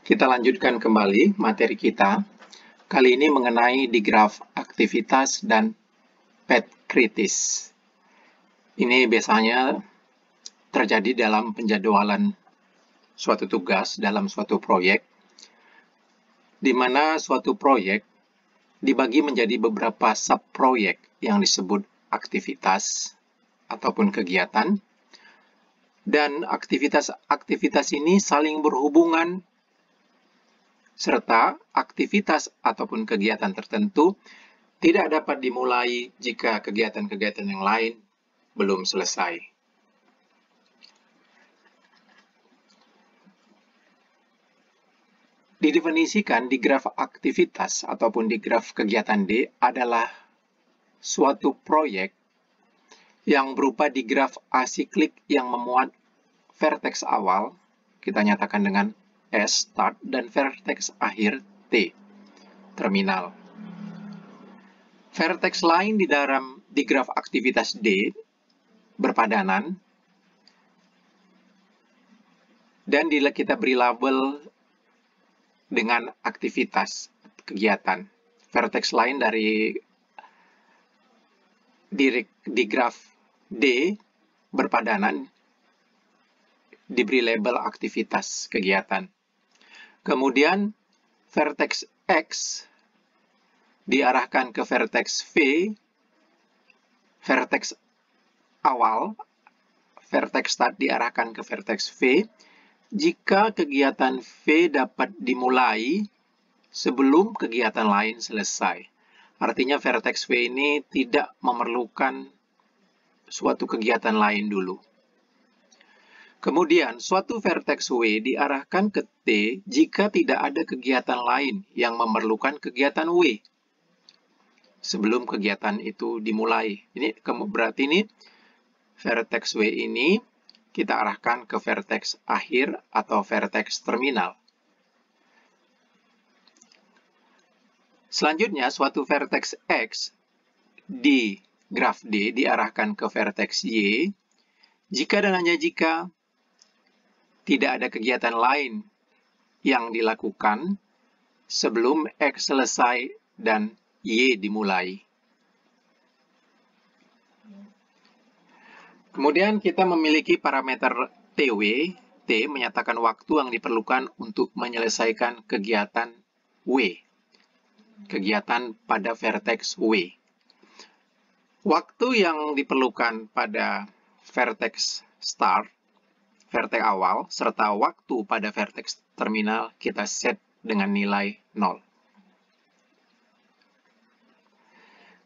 Kita lanjutkan kembali materi kita. Kali ini mengenai digraf aktivitas dan pet kritis. Ini biasanya terjadi dalam penjadwalan suatu tugas dalam suatu proyek, di mana suatu proyek dibagi menjadi beberapa subproyek yang disebut aktivitas ataupun kegiatan, dan aktivitas-aktivitas ini saling berhubungan serta aktivitas ataupun kegiatan tertentu tidak dapat dimulai jika kegiatan-kegiatan yang lain belum selesai. Didefinisikan digraf aktivitas ataupun digraf kegiatan D adalah suatu proyek yang berupa digraf asiklik yang memuat vertex awal, kita nyatakan dengan S, start, dan vertex akhir, T, terminal. Vertex lain di dalam digraf aktivitas D berpadanan, dan kita beri label dengan aktivitas kegiatan. Vertex lain dari digraf D berpadanan diberi label aktivitas kegiatan. Kemudian vertex X diarahkan ke vertex V, vertex awal, vertex start diarahkan ke vertex V, jika kegiatan V dapat dimulai sebelum kegiatan lain selesai. Artinya vertex V ini tidak memerlukan suatu kegiatan lain dulu. Kemudian, suatu vertex W diarahkan ke T jika tidak ada kegiatan lain yang memerlukan kegiatan W sebelum kegiatan itu dimulai. Ini berarti ini vertex W ini kita arahkan ke vertex akhir atau vertex terminal. Selanjutnya, suatu vertex X di graf D diarahkan ke vertex Y jika dan hanya jika tidak ada kegiatan lain yang dilakukan sebelum X selesai dan Y dimulai. Kemudian kita memiliki parameter TW. T menyatakan waktu yang diperlukan untuk menyelesaikan kegiatan W. Kegiatan pada vertex W. Waktu yang diperlukan pada vertex start, vertex awal, serta waktu pada vertex terminal kita set dengan nilai 0.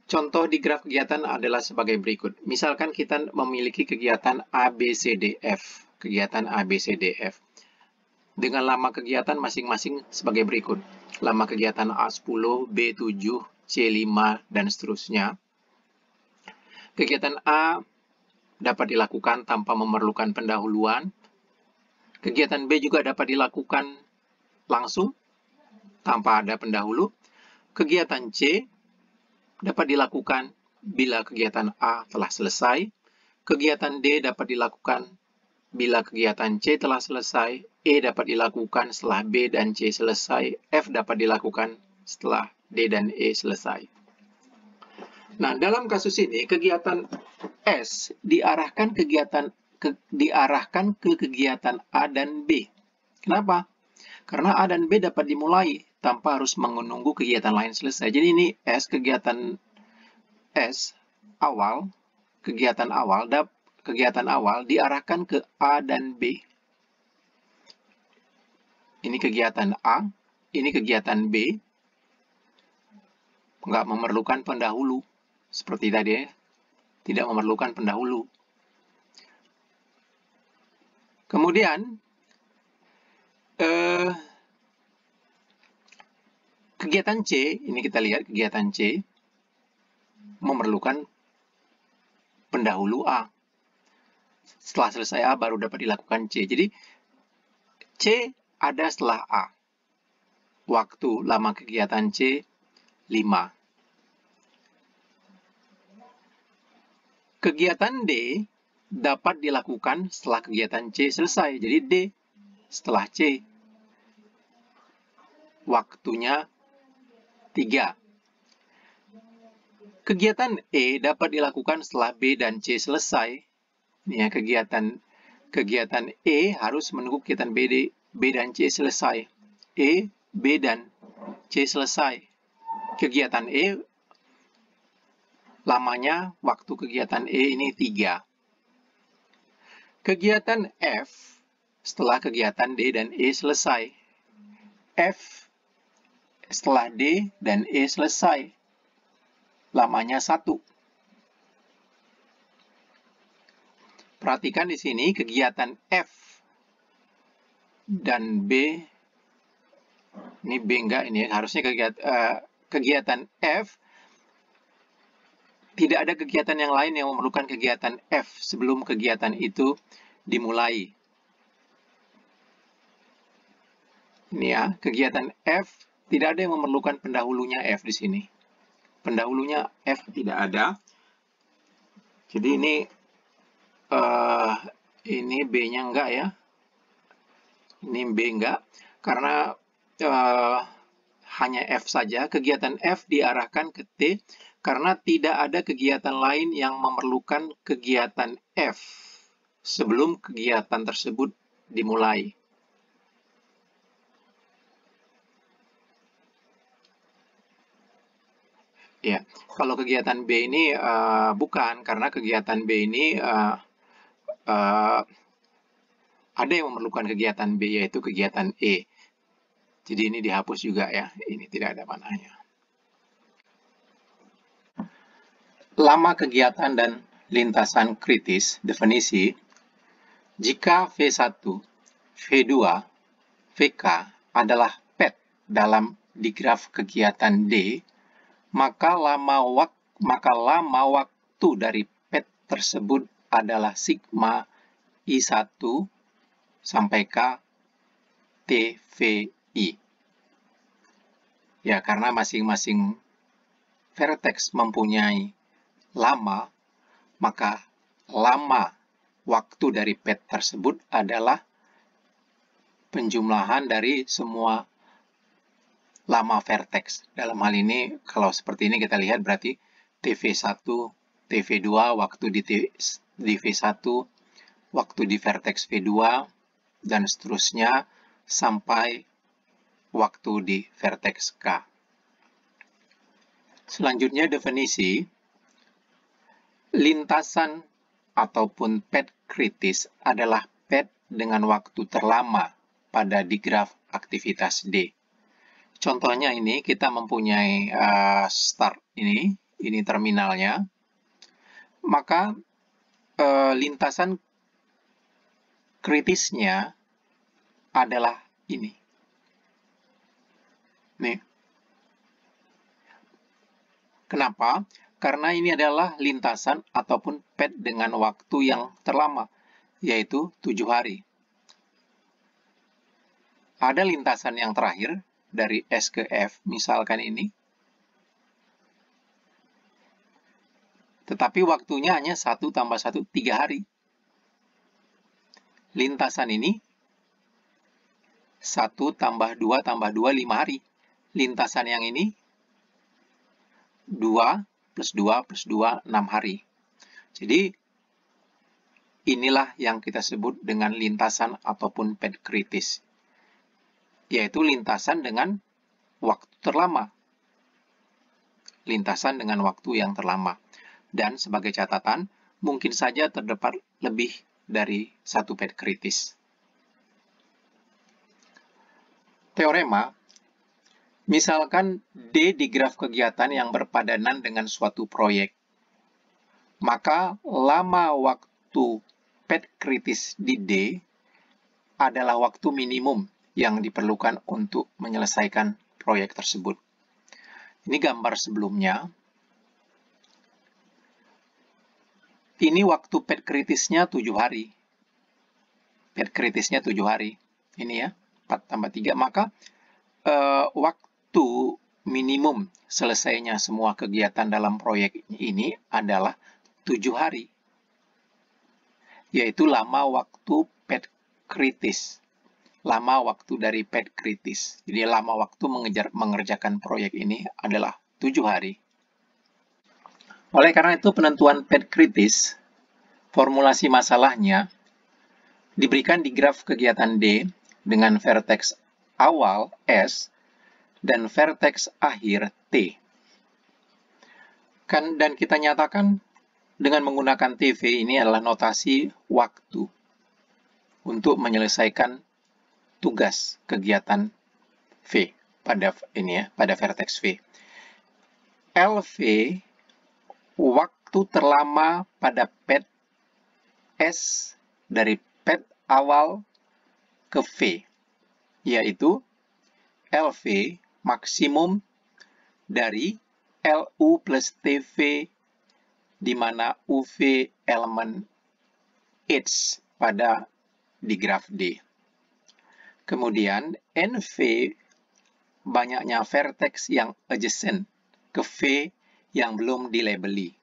Contoh digraf kegiatan adalah sebagai berikut. Misalkan kita memiliki kegiatan ABCDF. Kegiatan ABCDF. Dengan lama kegiatan masing-masing sebagai berikut. Lama kegiatan A10, B7, C5, dan seterusnya. Kegiatan A dapat dilakukan tanpa memerlukan pendahuluan. Kegiatan B juga dapat dilakukan langsung tanpa ada pendahulu. Kegiatan C dapat dilakukan bila kegiatan A telah selesai. Kegiatan D dapat dilakukan bila kegiatan C telah selesai. E dapat dilakukan setelah B dan C selesai. F dapat dilakukan setelah D dan E selesai. Nah, dalam kasus ini kegiatan S diarahkan ke kegiatan A dan B. Kenapa? Karena A dan B dapat dimulai tanpa harus menunggu kegiatan lain selesai. Jadi ini kegiatan awal diarahkan ke A dan B. Ini kegiatan A, ini kegiatan B. Nggak memerlukan pendahulu. Seperti tadi, tidak memerlukan pendahulu. Kemudian, kegiatan C, ini kita lihat kegiatan C, memerlukan pendahulu A. Setelah selesai A, baru dapat dilakukan C. Jadi, C ada setelah A. Waktu lama kegiatan C, 5. Kegiatan D dapat dilakukan setelah kegiatan C selesai. Jadi D setelah C. waktunya 3. Kegiatan E dapat dilakukan setelah B dan C selesai. Ini ya, kegiatan E harus menunggu kegiatan B dan C selesai. E, B, dan C selesai. Kegiatan E, lamanya waktu kegiatan E ini 3. Kegiatan F, setelah kegiatan D dan E selesai. F, setelah D dan E selesai. Lamanya 1. Perhatikan di sini kegiatan F dan B. Ini B enggak, ini harusnya kegiatan F. Tidak ada kegiatan yang lain yang memerlukan kegiatan F sebelum kegiatan itu dimulai. Ini ya, kegiatan F tidak ada yang memerlukan pendahulunya F di sini. Pendahulunya F tidak ada. Jadi ini B-nya enggak ya. Ini B enggak. Karena hanya F saja. Kegiatan F diarahkan ke T karena tidak ada kegiatan lain yang memerlukan kegiatan F sebelum kegiatan tersebut dimulai. Ya, kalau kegiatan B ini bukan, karena kegiatan B ini ada yang memerlukan kegiatan B, yaitu kegiatan E. Jadi ini dihapus juga ya, ini tidak ada mananya. Lama kegiatan dan lintasan kritis, definisi. Jika V1, V2, VK adalah PET dalam digraf kegiatan D, maka lama waktu dari PET tersebut adalah sigma I1 sampai K TVI. Ya, karena masing-masing vertex mempunyai lama, maka lama waktu dari PET tersebut adalah penjumlahan dari semua lama vertex. Dalam hal ini, kalau seperti ini kita lihat berarti TV1, TV2, waktu di V1, waktu di vertex V2, dan seterusnya sampai waktu di vertex K. Selanjutnya definisi, lintasan ataupun PET kritis adalah PET dengan waktu terlama pada digraf aktivitas D. Contohnya ini kita mempunyai start ini terminalnya, maka lintasan kritisnya adalah ini. Nih. Kenapa? Karena ini adalah lintasan ataupun PET dengan waktu yang terlama, yaitu 7 hari. Ada lintasan yang terakhir, dari S ke F, misalkan ini. Tetapi waktunya hanya 1 tambah 1, 3 hari. Lintasan ini, 1 tambah 2 tambah 2, 5 hari. Lintasan yang ini, 2 plus 2 plus 2, 6 hari. Jadi, inilah yang kita sebut dengan lintasan ataupun PET kritis, yaitu lintasan dengan waktu terlama. Lintasan dengan waktu yang terlama. Dan sebagai catatan, mungkin saja terdapat lebih dari satu PET kritis. Teorema, misalkan D digraf kegiatan yang berpadanan dengan suatu proyek, maka lama waktu PET kritis di D adalah waktu minimum yang diperlukan untuk menyelesaikan proyek tersebut. Ini gambar sebelumnya. Ini waktu PET kritisnya 7 hari. PET kritisnya 7 hari. Ini ya, 4 tambah 3. Maka waktu minimum selesainya semua kegiatan dalam proyek ini adalah 7 hari. Yaitu lama waktu PET kritis. lama waktu dari PET kritis. Jadi lama waktu mengerjakan proyek ini adalah 7 hari. Oleh karena itu penentuan PET kritis, formulasi masalahnya diberikan di graf kegiatan D dengan vertex awal S dan vertex akhir T. Dan kita nyatakan dengan menggunakan TV ini adalah notasi waktu untuk menyelesaikan tugas kegiatan V pada vertex V. LV waktu terlama pada PET S dari PET awal ke V, yaitu LV maksimum dari LU plus TV, di mana UV elemen H di graf D. Kemudian NV banyaknya vertex yang adjacent ke V yang belum dilabeli.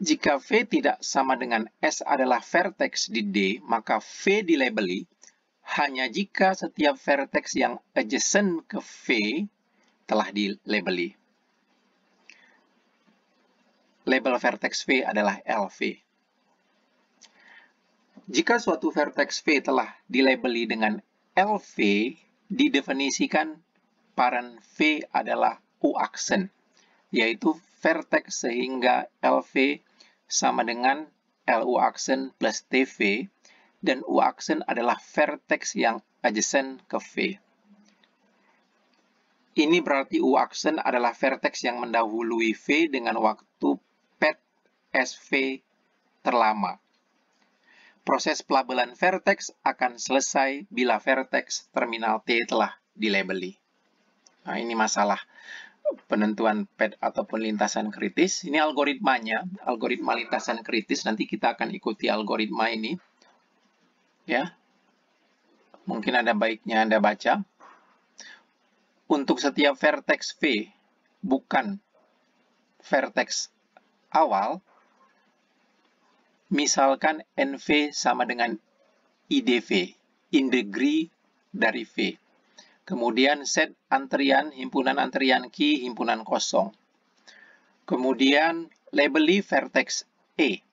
Jika V tidak sama dengan S adalah vertex di D, maka V dilabeli hanya jika setiap vertex yang adjacent ke V telah dilabeli. Label vertex V adalah LV. Jika suatu vertex V telah dilabeli dengan LV, didefinisikan parent V adalah U-aksen, yaitu vertex sehingga LV sama dengan LU-aksen plus TV, dan U-aksen adalah vertex yang adjacent ke V. Ini berarti U-aksen adalah vertex yang mendahului V dengan waktu PET SV terlama. Proses pelabelan vertex akan selesai bila vertex terminal T telah dilabeli. Nah, ini masalah penentuan PET ataupun lintasan kritis. Ini algoritmanya, algoritma lintasan kritis. Nanti kita akan ikuti algoritma ini. Ya, mungkin ada baiknya Anda baca. Untuk setiap vertex V, bukan vertex awal, misalkan NV sama dengan IDV, in degree dari V. Kemudian set antrian, himpunan antrian key, himpunan kosong. Kemudian labeli vertex E.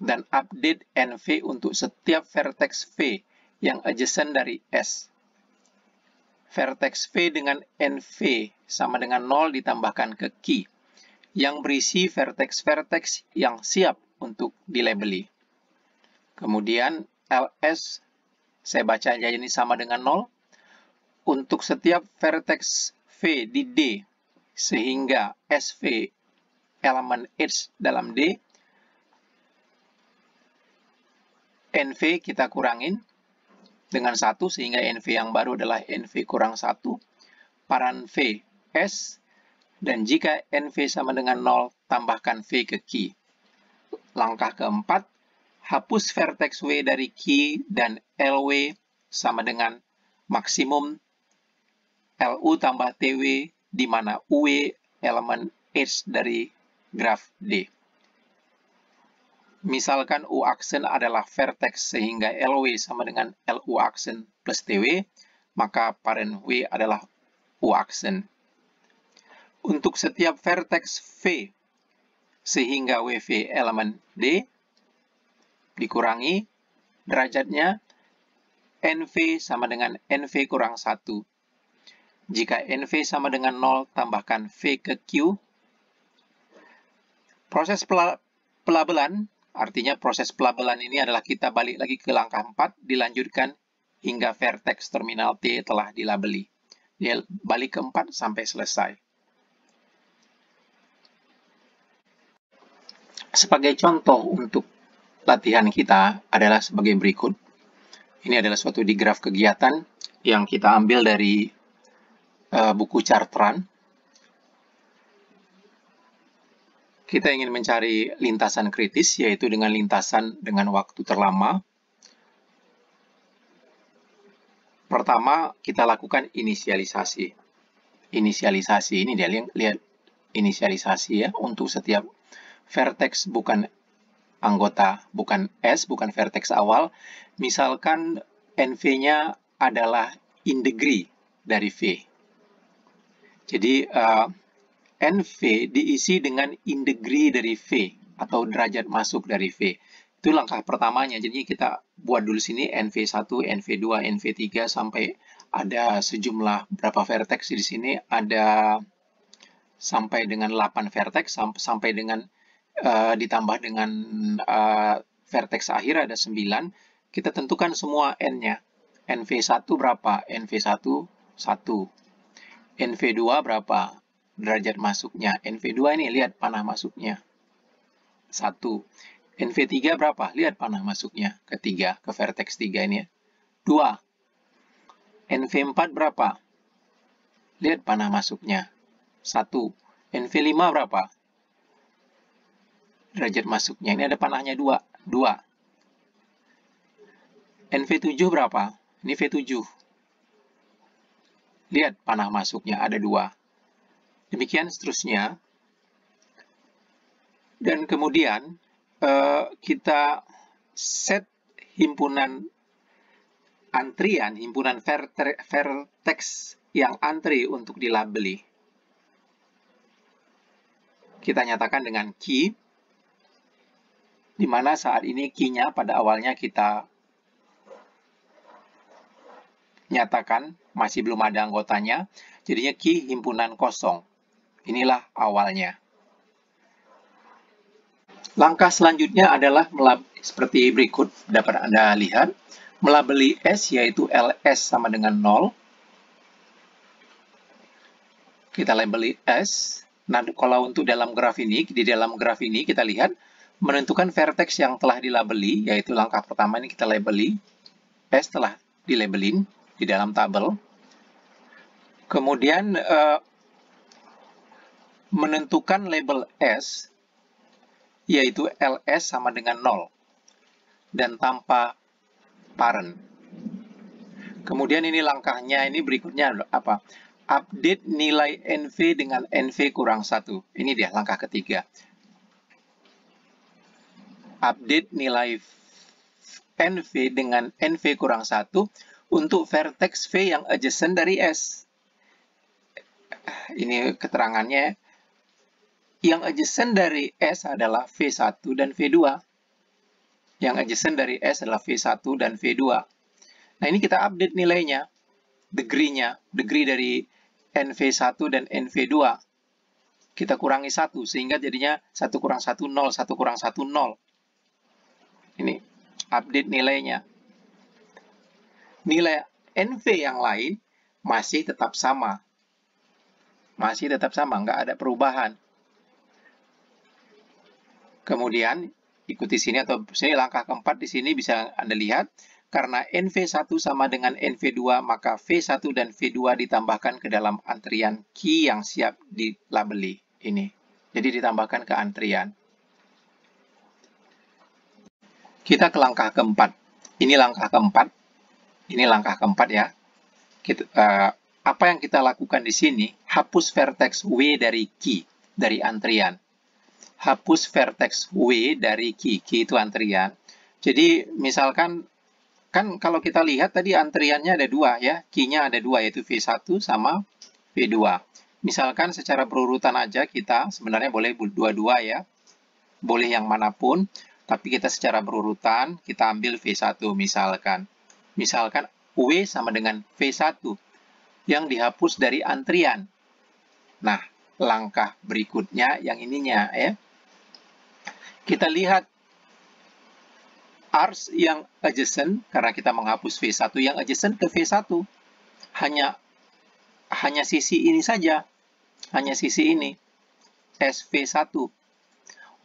Dan update NV untuk setiap vertex V yang adjacent dari S. Vertex V dengan NV sama dengan 0 ditambahkan ke key, yang berisi vertex-vertex yang siap untuk dilabeli. Kemudian LS, saya baca aja ini sama dengan 0. Untuk setiap vertex V di D, sehingga SV elemen H dalam D, NV kita kurangin dengan 1, sehingga NV yang baru adalah NV kurang 1, paran V S, dan jika NV sama dengan 0, tambahkan V ke key. Langkah keempat, hapus vertex W dari key dan LW sama dengan maksimum LU tambah TW, di mana UW elemen H dari graf D. Misalkan U-aksen adalah vertex sehingga LW sama dengan LU-aksen plus TW, maka parent W adalah U-aksen. Untuk setiap vertex V sehingga WV elemen D, dikurangi derajatnya NV sama dengan NV kurang 1. Jika NV sama dengan 0, tambahkan V ke Q. Proses pelabelan, artinya proses pelabelan ini adalah kita balik lagi ke langkah 4, dilanjutkan hingga vertex terminal T telah dilabeli. Dia balik ke 4 sampai selesai. Sebagai contoh untuk latihan kita adalah sebagai berikut. Ini adalah suatu digraf kegiatan yang kita ambil dari buku Chartrand. Kita ingin mencari lintasan kritis, yaitu dengan lintasan dengan waktu terlama. Pertama, kita lakukan inisialisasi. Inisialisasi ini dia lihat inisialisasi ya, untuk setiap vertex bukan anggota, bukan S, bukan vertex awal. Misalkan NV-nya adalah in degree dari V. Jadi NV diisi dengan in degree dari V atau derajat masuk dari V. Itu langkah pertamanya. Jadi kita buat dulu sini NV1, NV2, NV3 sampai ada sejumlah berapa vertex di sini, ada sampai dengan 8 vertex, sampai dengan ditambah dengan vertex akhir ada 9. Kita tentukan semua N-nya. NV1 berapa? NV1 1. NV2 berapa? Derajat masuknya. NV2 ini lihat panah masuknya. 1. NV3 berapa? Lihat panah masuknya. Ketiga, ke vertex 3 ini. 2. NV4 berapa? Lihat panah masuknya. 1. NV5 berapa? Derajat masuknya. Ini ada panahnya 2. 2. NV7 berapa? Ini V7. Lihat panah masuknya ada 2. Demikian seterusnya. Dan kemudian kita set himpunan antrian, himpunan vertex yang antri untuk dilabeli. Kita nyatakan dengan key, di mana saat ini key-nya pada awalnya kita nyatakan masih belum ada anggotanya, jadinya key himpunan kosong. Inilah awalnya. Langkah selanjutnya adalah seperti berikut, dapat Anda lihat. Melabeli S, yaitu LS sama dengan 0. Kita labeli S. Nah, kalau untuk dalam graf ini, di dalam graf ini kita lihat, menentukan vertex yang telah dilabeli, yaitu langkah pertama ini kita labeli. S telah dilabelin di dalam tabel. Kemudian menentukan label S, yaitu LS sama dengan 0 dan tanpa parent. Kemudian ini langkahnya, ini berikutnya apa? Update nilai NV dengan NV kurang 1. Ini dia langkah ketiga. Update nilai NV dengan NV kurang 1 untuk vertex V yang adjacent dari S. Ini keterangannya. Yang adjacent dari S adalah V1 dan V2. Yang adjacent dari S adalah V1 dan V2. Nah, ini kita update nilainya. Degree-nya. Degree dari NV1 dan NV2. Kita kurangi 1, sehingga jadinya 1 kurang 1, 0. 1 kurang 1, 0. Ini update nilainya. Nilai NV yang lain masih tetap sama. Masih tetap sama, nggak ada perubahan. Kemudian ikuti sini atau sini langkah keempat di sini bisa Anda lihat, karena NV1 sama dengan NV2 maka V1 dan V2 ditambahkan ke dalam antrian key yang siap dilabeli ini. Jadi ditambahkan ke antrian. Kita ke langkah keempat. Ini langkah keempat. Ini langkah keempat ya. Apa yang kita lakukan di sini? Hapus vertex W dari key, dari antrian. Hapus vertex W dari key. Key itu antrian. Jadi misalkan, kan kalau kita lihat tadi antriannya ada 2 ya. Key-nya ada 2 yaitu V1 sama V2. Misalkan secara berurutan aja kita sebenarnya boleh dua-dua ya. Boleh yang manapun. Tapi kita secara berurutan kita ambil V1 misalkan. Misalkan W sama dengan V1 yang dihapus dari antrian. Nah, langkah berikutnya yang ininya ya. Kita lihat ars yang adjacent, karena kita menghapus V1 yang adjacent ke V1. Hanya sisi ini saja. Hanya sisi ini. SV1.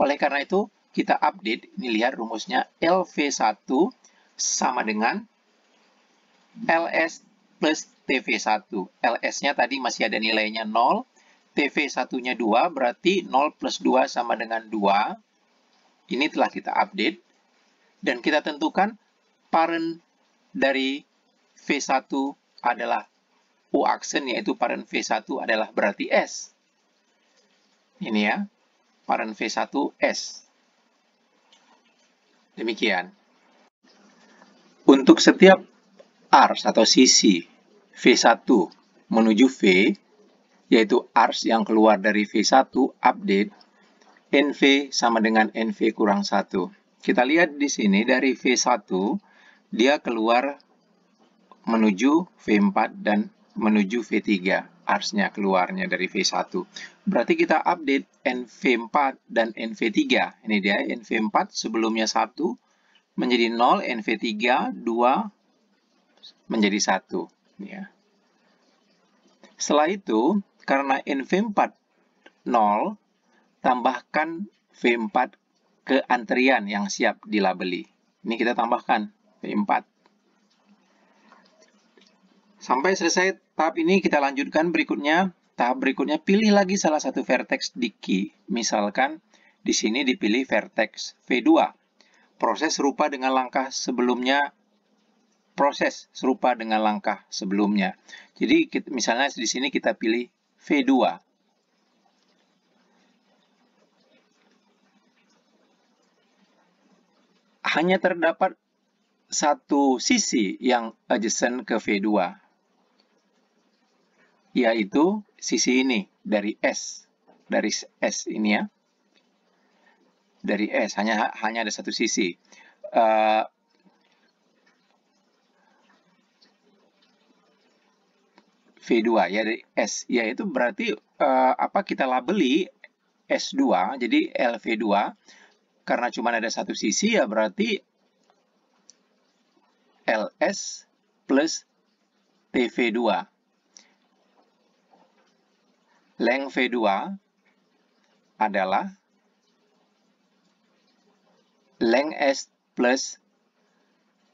Oleh karena itu, kita update. Ini lihat rumusnya. LV1 sama dengan LS plus TV1. LS-nya tadi masih ada nilainya 0. TV1-nya 2, berarti 0 plus 2 sama dengan 2. Ini telah kita update. Dan kita tentukan parent dari V1 adalah U-aksen, yaitu parent V1 adalah berarti S. Ini ya, parent V1 S. Demikian. Untuk setiap arcs atau sisi V1 menuju V, yaitu arcs yang keluar dari V1 update, NV sama dengan NV kurang 1. Kita lihat di sini dari V1, dia keluar menuju V4 dan menuju V3. Arcs-nya keluarnya dari V1. Berarti kita update NV4 dan NV3. Ini dia NV4 sebelumnya 1 menjadi 0, NV3 2 menjadi 1. Ya. Setelah itu, karena NV4 0, tambahkan V4 ke antrian yang siap dilabeli. Ini kita tambahkan V4. Sampai selesai tahap ini, kita lanjutkan berikutnya. Tahap berikutnya, pilih lagi salah satu vertex di key. Misalkan di sini dipilih vertex V2. Proses serupa dengan langkah sebelumnya. Jadi misalnya di sini kita pilih V2. Hanya terdapat satu sisi yang adjacent ke V2, yaitu sisi ini dari S ini ya, dari S hanya ada satu sisi. V2 ya dari S, yaitu berarti kita labeli S2, jadi LV2 karena cuma ada satu sisi ya berarti LS plus TV2. Length V2 adalah length S plus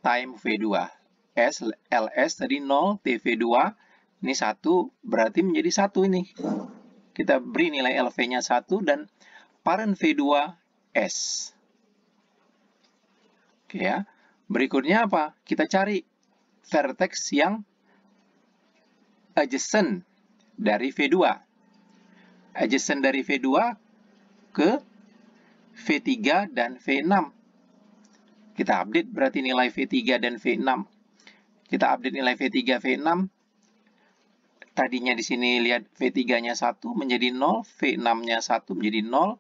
time V2. LS tadi 0, TV2 ini 1, berarti menjadi 1 ini. Kita beri nilai LV-nya 1 dan parent V2 S. Oke ya. Berikutnya apa? Kita cari vertex yang adjacent dari V2. Adjacent dari V2 ke V3 dan V6. Kita update berarti nilai V3 dan V6. Kita update nilai V3, V6. Tadinya di sini lihat V3-nya 1 menjadi 0, V6-nya 1 menjadi 0.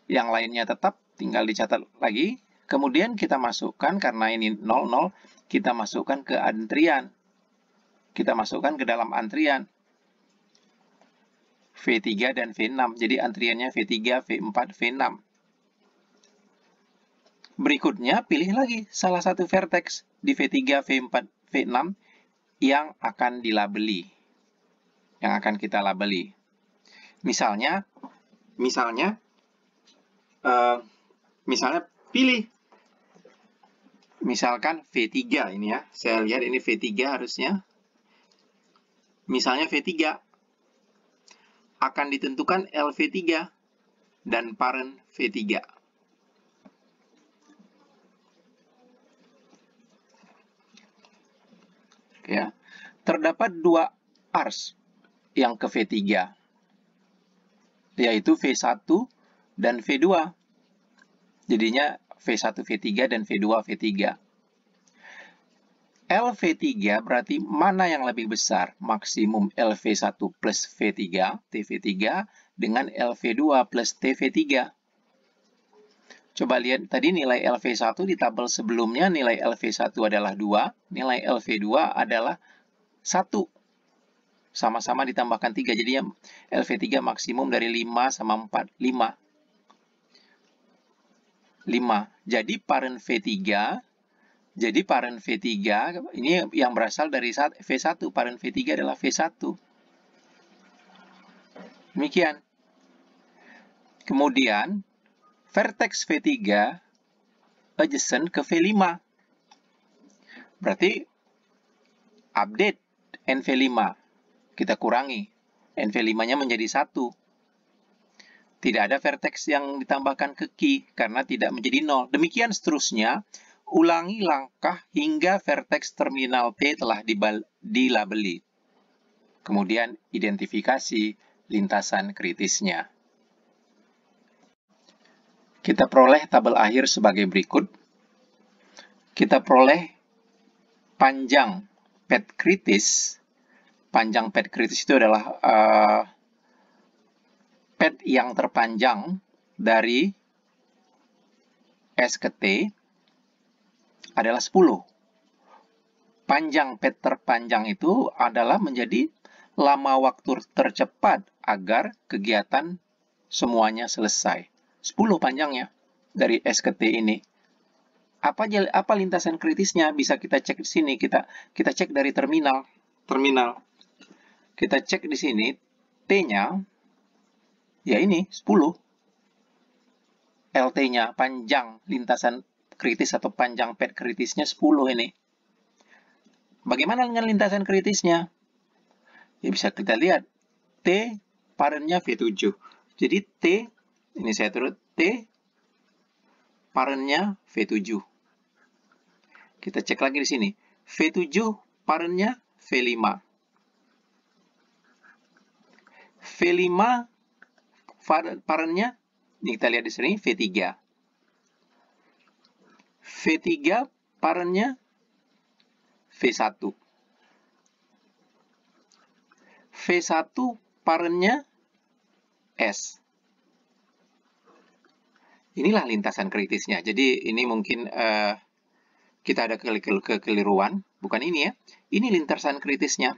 Yang lainnya tetap, tinggal dicatat lagi. Kemudian kita masukkan, karena ini 0, 0, kita masukkan ke antrian. Kita masukkan ke dalam antrian. V3 dan V6. Jadi antriannya V3, V4, V6. Berikutnya, pilih lagi salah satu vertex di V3, V4, V6 yang akan dilabeli. Yang akan kita labeli. Misalnya pilih. Misalkan V3 ini ya. Saya lihat ini V3 harusnya. Misalnya V3 akan ditentukan LV3 dan parent V3. Ya. Terdapat dua arcs yang ke V3, yaitu V1 dan V2. Jadinya V1 V3 dan V2 V3. LV3 berarti mana yang lebih besar? Maksimum LV1 plus V3, TV3, dengan LV2 plus TV3. Coba lihat tadi nilai LV1 di tabel sebelumnya, nilai LV1 adalah 2, nilai LV2 adalah 1. Sama-sama ditambahkan 3, jadi LV3 maksimum dari 5 sama 4, 5. Jadi parent V3 ini yang berasal dari V1. Parent V3 adalah V1. Demikian. Kemudian vertex V3 adjacent ke V5. Berarti update NV5. Kita kurangi. NV5-nya menjadi 1. Tidak ada vertex yang ditambahkan ke key karena tidak menjadi 0. Demikian seterusnya, ulangi langkah hingga vertex terminal P telah dilabeli. Kemudian identifikasi lintasan kritisnya. Kita peroleh tabel akhir sebagai berikut. kita peroleh panjang pad kritis. Panjang pad kritis itu adalah pad yang terpanjang dari S ke T adalah 10. Panjang pad terpanjang itu adalah menjadi lama waktu tercepat agar kegiatan semuanya selesai. 10 panjangnya dari S ke T ini. Apa lintasan kritisnya? Bisa kita cek di sini. Kita cek dari terminal. Kita cek di sini. T-nya, ya ini 10. LT-nya, panjang lintasan kritis atau panjang pad kritisnya 10 ini. Bagaimana dengan lintasan kritisnya? Ya bisa kita lihat. T parentnya V7. Jadi T, ini saya turut, T parentnya V7. Kita cek lagi di sini. V7 parentnya V5. V5 parentnya, ini kita lihat di sini, V3. V3 parentnya V1. V1 parentnya S. Inilah lintasan kritisnya. Jadi ini mungkin kita ada kekeliruan. Bukan ini ya. Ini lintasan kritisnya.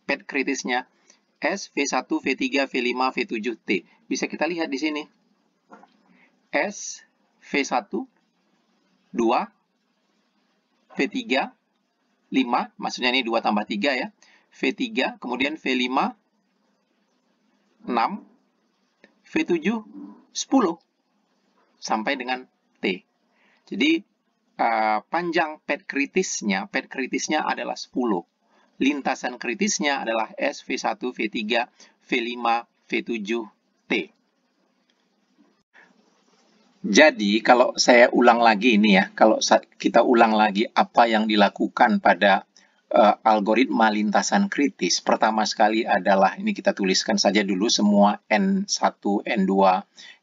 Pad kritisnya. S, V1, V3, V5, V7, T. Bisa kita lihat di sini. S, V1, 2, V3, 5, maksudnya ini 2 tambah 3 ya. V3, kemudian V5, 6, V7, 10, sampai dengan T. Jadi, panjang pad kritisnya adalah 10. Lintasan kritisnya adalah S, V1, V3, V5, V7, T. Jadi, kalau saya ulang lagi ini ya, kalau kita ulang lagi apa yang dilakukan pada algoritma lintasan kritis, pertama sekali adalah, ini kita tuliskan saja dulu semua N1, N2,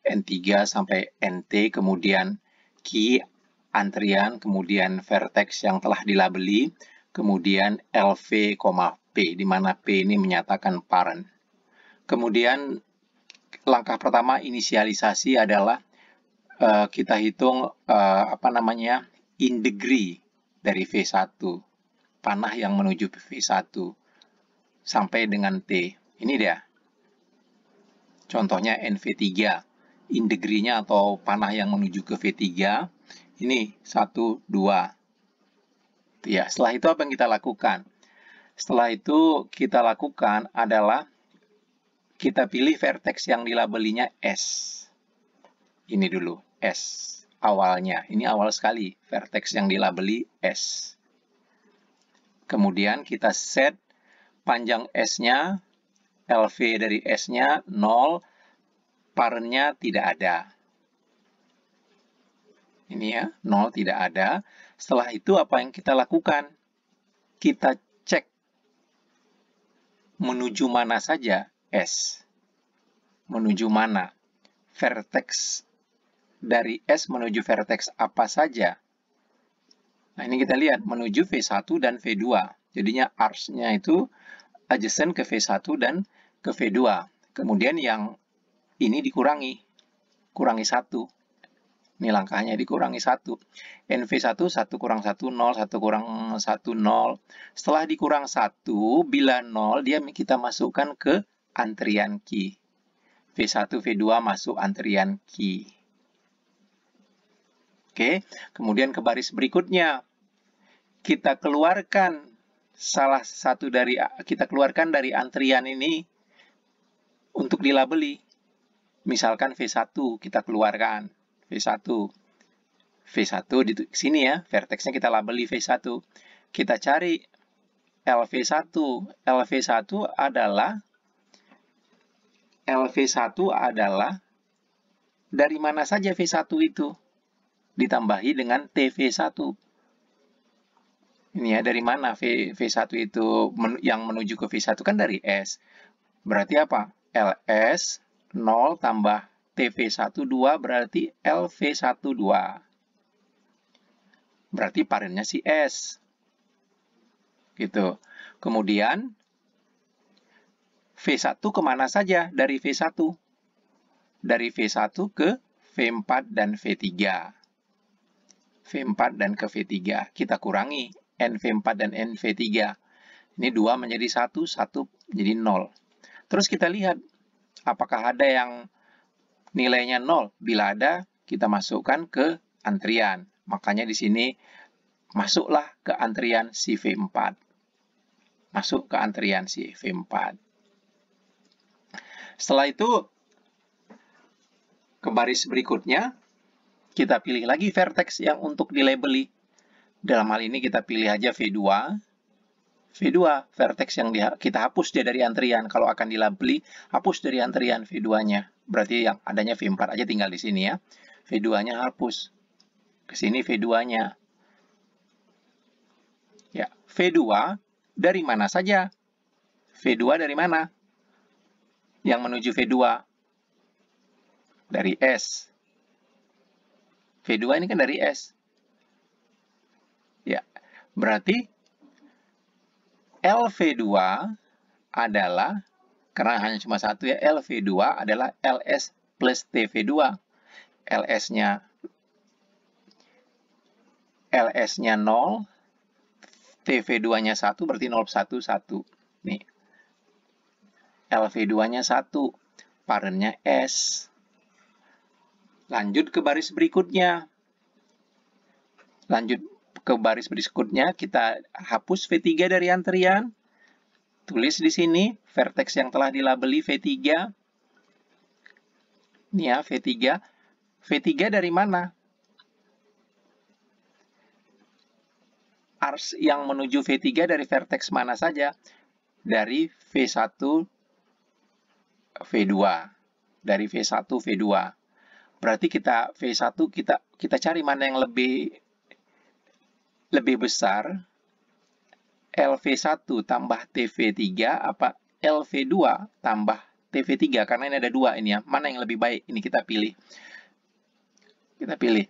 N3 sampai NT, kemudian key, antrian, kemudian vertex yang telah dilabeli, kemudian LV, P, di mana P ini menyatakan parent. Kemudian, langkah pertama inisialisasi adalah kita hitung in degree dari V1, panah yang menuju V1 sampai dengan T. Ini dia. Contohnya NV3, in degree-nya atau panah yang menuju ke V3. Ini 1, 2. Ya, setelah itu apa yang kita lakukan? Setelah itu kita lakukan adalah kita pilih vertex yang dilabelinya S. Ini dulu, S awalnya. Ini awal sekali, vertex yang dilabeli S. Kemudian kita set panjang S-nya, LV dari S-nya 0, parentnya tidak ada. Ini ya, 0 tidak ada. Setelah itu apa yang kita lakukan? Kita cek menuju mana saja S. Menuju mana? Vertex dari S menuju vertex apa saja? Nah, ini kita lihat menuju V1 dan V2. Jadinya arcs-nya itu adjacent ke V1 dan ke V2. Kemudian yang ini dikurangi. Kurangi 1. Ini langkahnya dikurangi 1. NV1, 1 kurang 1, 0, 1 kurang 1, 0. Setelah dikurang 1, bila 0, kita masukkan ke antrian key. V1, V2 masuk antrian key. Oke, kemudian ke baris berikutnya. Kita keluarkan dari antrian ini untuk dilabeli. Misalkan V1 kita keluarkan. V1 di sini ya, vertexnya kita labeli V1. Kita cari LV1. LV1 adalah dari mana saja V1 itu? Ditambahi dengan TV1. Ini ya, dari mana V1 itu yang menuju ke V1 kan dari S. Berarti apa? LS 0 tambah TV1 2 berarti LV1 2. Berarti parennya si S. Gitu. Kemudian, V1 kemana saja dari V1? Dari V1 ke V4 dan V3. V4 dan ke V3. Kita kurangi NV4 dan NV3. Ini 2 menjadi 1, 1 menjadi 0. Terus kita lihat, apakah ada yang nilainya 0? Bila ada, kita masukkan ke antrian. Makanya di sini, masuklah ke antrian si V4. Masuk ke antrian si V4. Setelah itu, ke baris berikutnya, kita pilih lagi vertex yang untuk dilabeli. Dalam hal ini kita pilih aja V2. V2, vertex yang kita hapus dia dari antrian. Kalau akan dilabeli, hapus dari antrian V2-nya. Berarti yang adanya V4 aja tinggal di sini ya. V2-nya hapus. Ke sini V2-nya. Ya, V2 dari mana saja? V2 dari mana? Yang menuju V2 dari S. V2 ini kan dari S. Ya, berarti LV2 adalah, karena hanya cuma satu ya, LV2 adalah LS plus TV2. LS-nya 0, TV2-nya 1, berarti 0, 1, 1. Nih. LV2-nya 1, parennya S. Lanjut ke baris berikutnya. Kita hapus V3 dari antrian. Tulis di sini, vertex yang telah dilabeli V3. Ini ya, V3. V3 dari mana? Ars yang menuju V3 dari vertex mana saja? Dari V1, V2. Dari V1, V2. Berarti kita V1 kita cari mana yang lebih besar. LV1 tambah TV3 apa LV2 tambah TV3? Karena ini ada 2 ini ya. Mana yang lebih baik? Ini kita pilih. Kita pilih.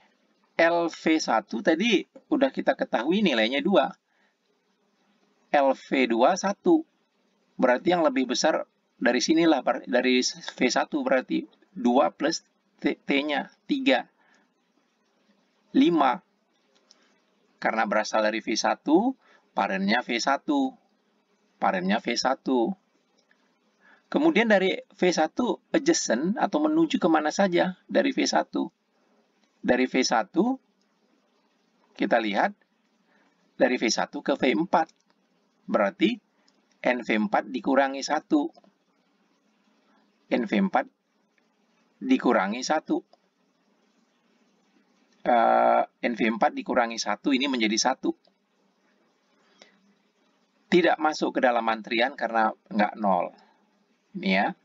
LV1 tadi udah kita ketahui nilainya 2. LV2 1. Berarti yang lebih besar dari sinilah, dari V1 berarti 2 plus T-nya 3. 5. Karena berasal dari V1, parennya V1. Parennya V1. Kemudian dari V1 adjacent atau menuju kemana saja dari V1? Dari V1, kita lihat dari V1 ke V4. Berarti NV4 dikurangi 1. NV4 dikurangi 1. NV4 dikurangi 1, ini menjadi 1. Tidak masuk ke dalam antrian karena nggak 0. Ini ya.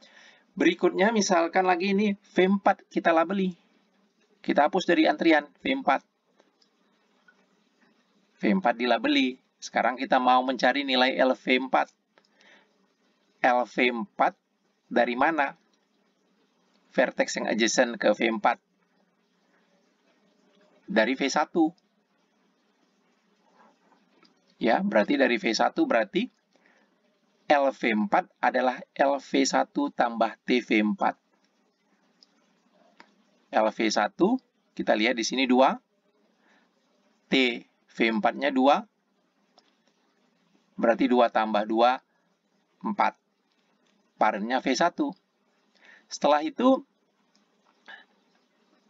Berikutnya misalkan lagi ini V4 kita labeli. Kita hapus dari antrian V4. V4 dilabeli. Sekarang kita mau mencari nilai LV4. LV4 dari mana? Vertex yang adjacent ke V4. Dari V1. Ya, berarti dari V1 berarti LV4 adalah LV1 tambah TV4. LV1, kita lihat di sini 2. TV4-nya 2. Berarti 2 tambah 2, 4. Parennya V1. Setelah itu,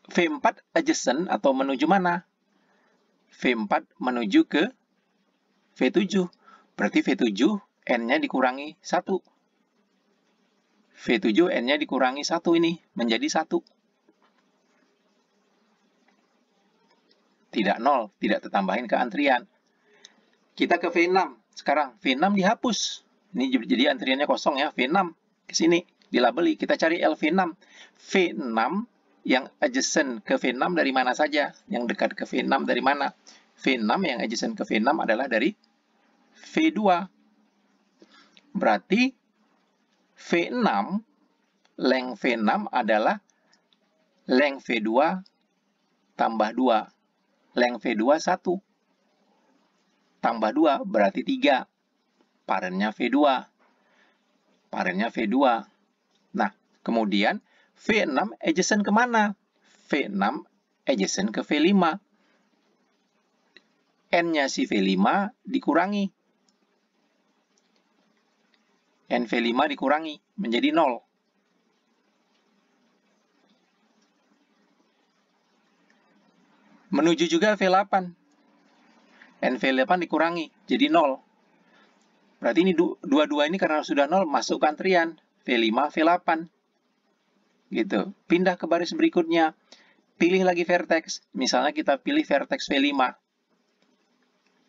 V4 adjacent atau menuju mana? V4 menuju ke V7. Berarti V7 N-nya dikurangi 1. V7 N-nya dikurangi 1 ini. Menjadi 1. Tidak 0. Tidak tertambahin ke antrian. Kita ke V6. Sekarang V6 dihapus. Ini jadi antriannya kosong ya. V6 ke sini dilabeli. Kita cari LV6. V6 yang adjacent ke V6 dari mana saja? Yang dekat ke V6 dari mana? V6 yang adjacent ke V6 adalah dari V2. Berarti V6, length V6 adalah length V2 tambah 2. Length V2 1. tambah 2 berarti 3. Parennya V2. Parennya V2. Nah, kemudian V6 adjacent kemana? V6 adjacent ke V5. N-nya si V5 dikurangi. N V5 dikurangi menjadi 0. Menuju juga V8. N V8 dikurangi jadi 0. Berarti ini dua-dua ini karena sudah 0 masuk ke antrian V5, V8. Gitu. Pindah ke baris berikutnya. Pilih lagi vertex. Misalnya kita pilih vertex V5.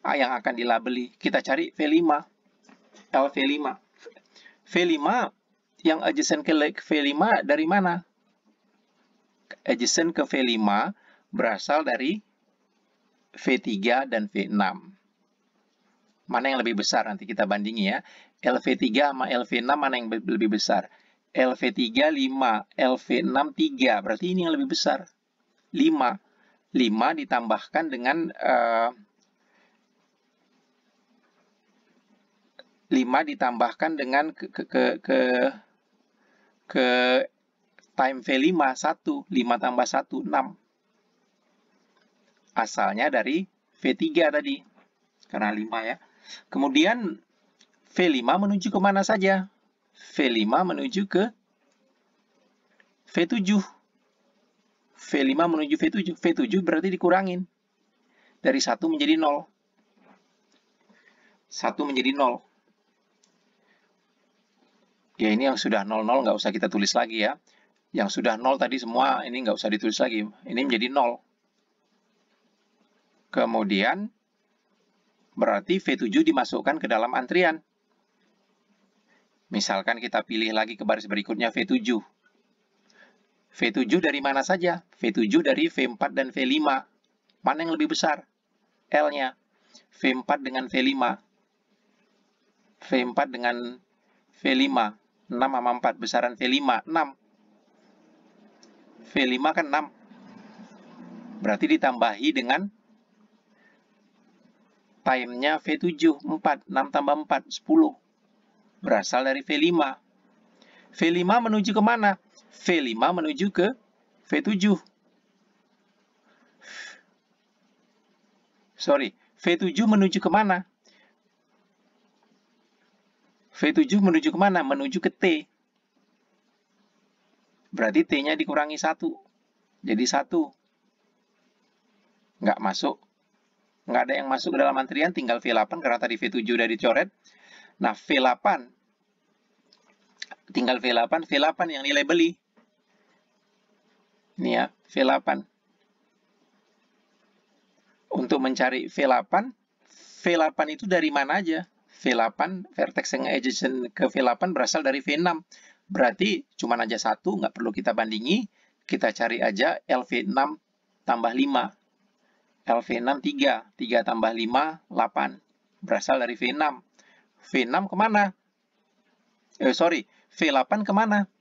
Yang akan dilabeli. Kita cari V5. LV5. V5 yang adjacent ke V5 dari mana? Adjacent ke V5 berasal dari V3 dan V6. Mana yang lebih besar? Nanti kita bandingi ya. LV3 sama LV6 mana yang lebih besar? LV3 5, LV6 3. Berarti ini yang lebih besar. 5. 5 ditambahkan dengan 5 ditambahkan dengan ke time V5 1. 5 tambah 1 6. Asalnya dari V3 tadi. Karena 5 ya. Kemudian V5 menuju ke mana saja? V5 menuju ke V7. V5 menuju V7. V7 berarti dikurangin. Dari 1 menjadi 0. 1 menjadi 0. Ya ini yang sudah 0, 0 nggak usah kita tulis lagi ya. Yang sudah 0 tadi semua ini nggak usah ditulis lagi. Ini menjadi 0. Kemudian berarti V7 dimasukkan ke dalam antrian. Misalkan kita pilih lagi ke baris berikutnya V7. V7 dari mana saja? V7 dari V4 dan V5. Mana yang lebih besar? L-nya. V4 dengan V5. V4 dengan V5. 6 sama 4. Besaran V5. 6. V5 kan 6. Berarti ditambahi dengan time-nya V7. 4. 6 tambah 4. 10. Berasal dari V5. V5 menuju ke mana? V5 menuju ke V7. Sorry, V7 menuju ke mana? V7 menuju ke mana? Menuju ke T. Berarti T-nya dikurangi 1. Jadi 1. Nggak masuk. Nggak ada yang masuk ke dalam antrian, tinggal V8 karena tadi V7 udah dicoret. Nah, V8. Tinggal V8. V8 yang nilai beli. Ini ya, V8. Untuk mencari V8, V8 itu dari mana aja? V8, vertex yang adjacent ke V8 berasal dari V6. Berarti cuma aja 1, nggak perlu kita bandingi. Kita cari aja LV6 tambah 5. LV6 3. 3 tambah 5, 8. Berasal dari V6. V6 kemana? V8 kemana?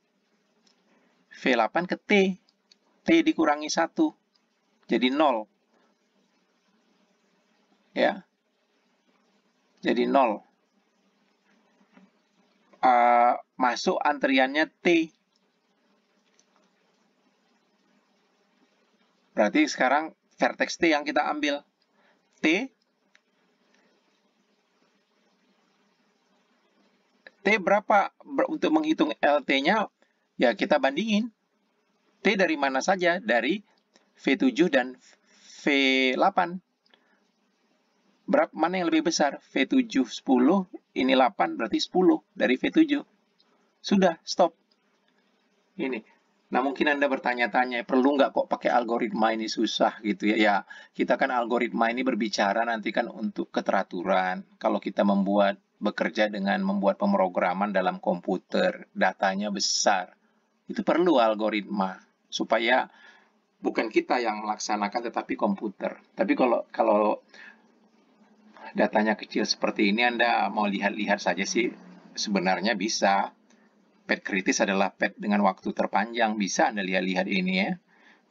V8 ke T. T dikurangi 1. Jadi 0. Ya. Jadi 0. Masuk antriannya T. Berarti sekarang vertex T yang kita ambil. T berapa untuk menghitung LT-nya? Ya kita bandingin. T dari mana saja? Dari V7 dan V8. Mana yang lebih besar? V7 10, ini 8, berarti 10 dari V7. Sudah, stop. Ini. Nah, mungkin Anda bertanya-tanya, perlu nggak kok pakai algoritma ini susah gitu ya? Ya, kita kan algoritma ini berbicara nanti kan untuk keteraturan. Kalau kita bekerja dengan membuat pemrograman dalam komputer, datanya besar. Itu perlu algoritma supaya bukan kita yang melaksanakan tetapi komputer. Tapi kalau datanya kecil seperti ini, Anda mau lihat-lihat saja sih, sebenarnya bisa. Pet kritis adalah pet dengan waktu terpanjang. Bisa Anda lihat-lihat ini ya.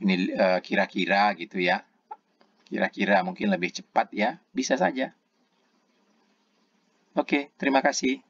Ini kira-kira gitu ya. Kira-kira mungkin lebih cepat ya. Bisa saja. Oke, terima kasih.